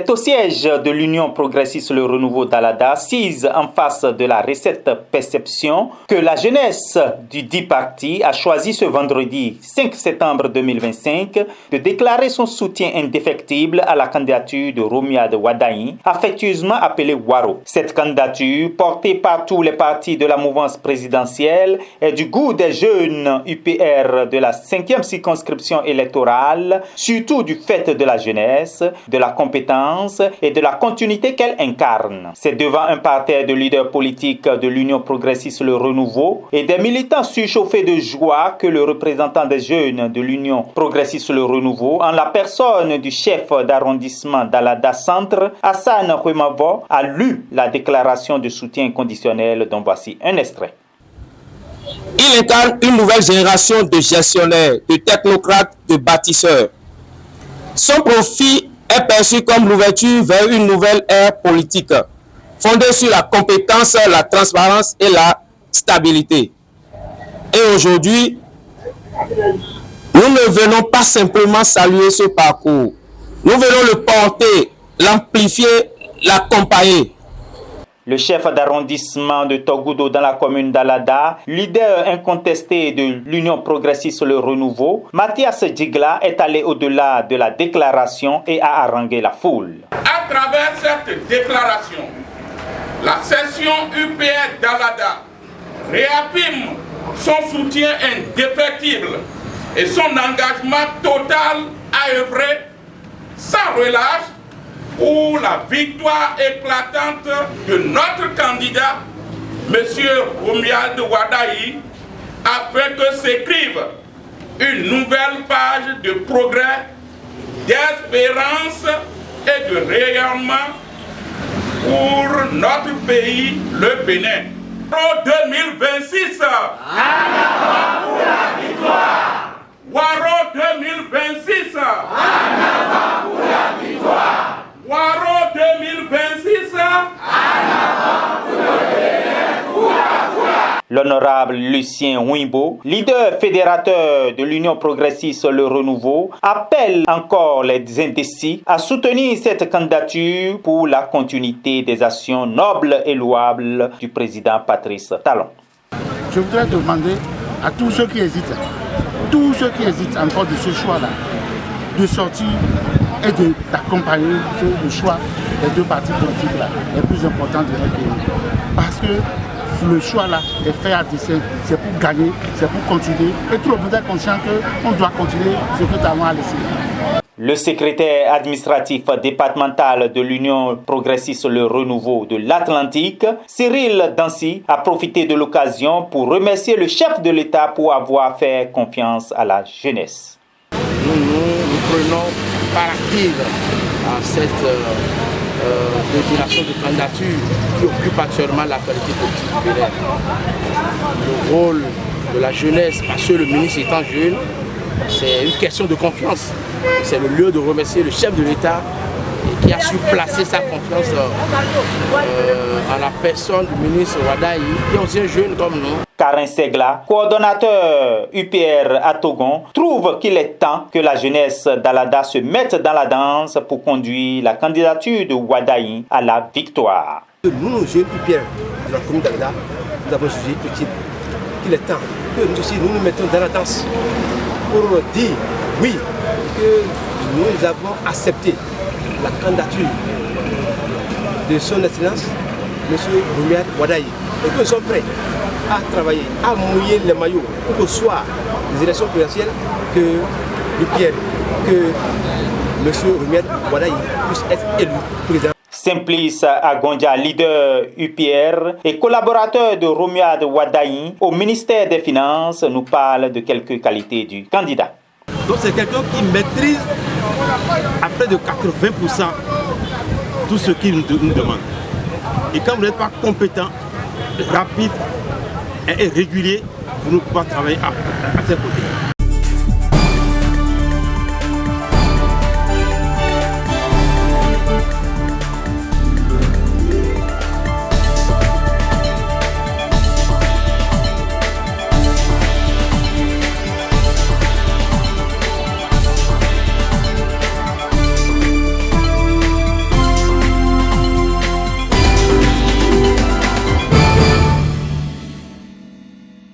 C'est au siège de l'Union progressiste Le Renouveau d'Alada, assise en face de la recette perception, que la jeunesse du dit parti a choisi ce vendredi 5 septembre 2025 de déclarer son soutien indéfectible à la candidature de Romuald Wadayi, affectueusement appelé Waro. Cette candidature, portée par tous les partis de la mouvance présidentielle, est du goût des jeunes UPR de la 5e circonscription électorale, surtout du fait de la jeunesse, de la compétence et de la continuité qu'elle incarne. C'est devant un parterre de leaders politiques de l'Union progressiste Le Renouveau et des militants surchauffés de joie que le représentant des jeunes de l'Union progressiste Le Renouveau, en la personne du chef d'arrondissement d'Alada Centre, Hassan Remavo, a lu la déclaration de soutien inconditionnel dont voici un extrait. Il incarne une nouvelle génération de gestionnaires, de technocrates, de bâtisseurs. Son profit est perçu comme l'ouverture vers une nouvelle ère politique, fondée sur la compétence, la transparence et la stabilité. Et aujourd'hui, nous ne venons pas simplement saluer ce parcours. Nous venons le porter, l'amplifier, l'accompagner. Le chef d'arrondissement de Togudo dans la commune d'Alada, leader incontesté de l'Union progressiste Le Renouveau, Mathias Djigla est allé au-delà de la déclaration et a harangué la foule. À travers cette déclaration, la section UPR d'Alada réaffirme son soutien indéfectible et son engagement total à œuvrer sans relâche pour la victoire éclatante de notre candidat, M. Romuald Wadayi, afin que s'écrive une nouvelle page de progrès, d'espérance et de rayonnement pour notre pays, le Bénin. Waro 2026, en avant pour la victoire. Waro 2026, en avant pour la victoire. Waro 2026, L'honorable Lucien Wimbo, leader fédérateur de l'Union progressiste Le Renouveau, appelle encore les indécis à soutenir cette candidature pour la continuité des actions nobles et louables du président Patrice Talon. Je voudrais demander à tous ceux qui hésitent encore de ce choix-là, de sortir et d'accompagner le choix des deux partis politiques là, les plus importants de notre pays. Parce que le choix là est fait à dessein, c'est pour gagner, c'est pour continuer. Et tout le monde est conscient qu'on doit continuer ce que Talon a laissé. Le secrétaire administratif départemental de l'Union progressiste Le Renouveau de l'Atlantique, Cyril Dancy, a profité de l'occasion pour remercier le chef de l'État pour avoir fait confiance à la jeunesse. Nous prenons part active à cette déclaration de candidature qui occupe actuellement la qualité politique du Bénin. Le rôle de la jeunesse, parce que le ministre étant jeune, c'est une question de confiance. C'est le lieu de remercier le chef de l'État qui a su placer sa confiance en la personne du ministre Wadayi, qui est aussi un jeune comme nous. Karin Segla, coordonnateur UPR à Togon, trouve qu'il est temps que la jeunesse d'Alada se mette dans la danse pour conduire la candidature de Wadayi à la victoire. Nous, jeunes UPR de la commune d'Alada, nous avons jugé utile qu'il est temps que nous aussi nous mettons dans la danse pour dire oui, que nous avons accepté la candidature de son excellence, M. Romuald Wadayi, et que nous sommes prêts à travailler, à mouiller les maillots pour que ce soit les élections présidentielles que l'UPR, que M. Romuald Wadayi puisse être élu président. Simplice Agondia, leader UPR et collaborateur de Romuald Wadayi au ministère des Finances, nous parle de quelques qualités du candidat. Donc c'est quelqu'un qui maîtrise à près de 80% tout ce qu'il nous demande. Et quand vous n'êtes pas compétent, rapide et régulier, vous ne pouvez pas travailler à ses côtés.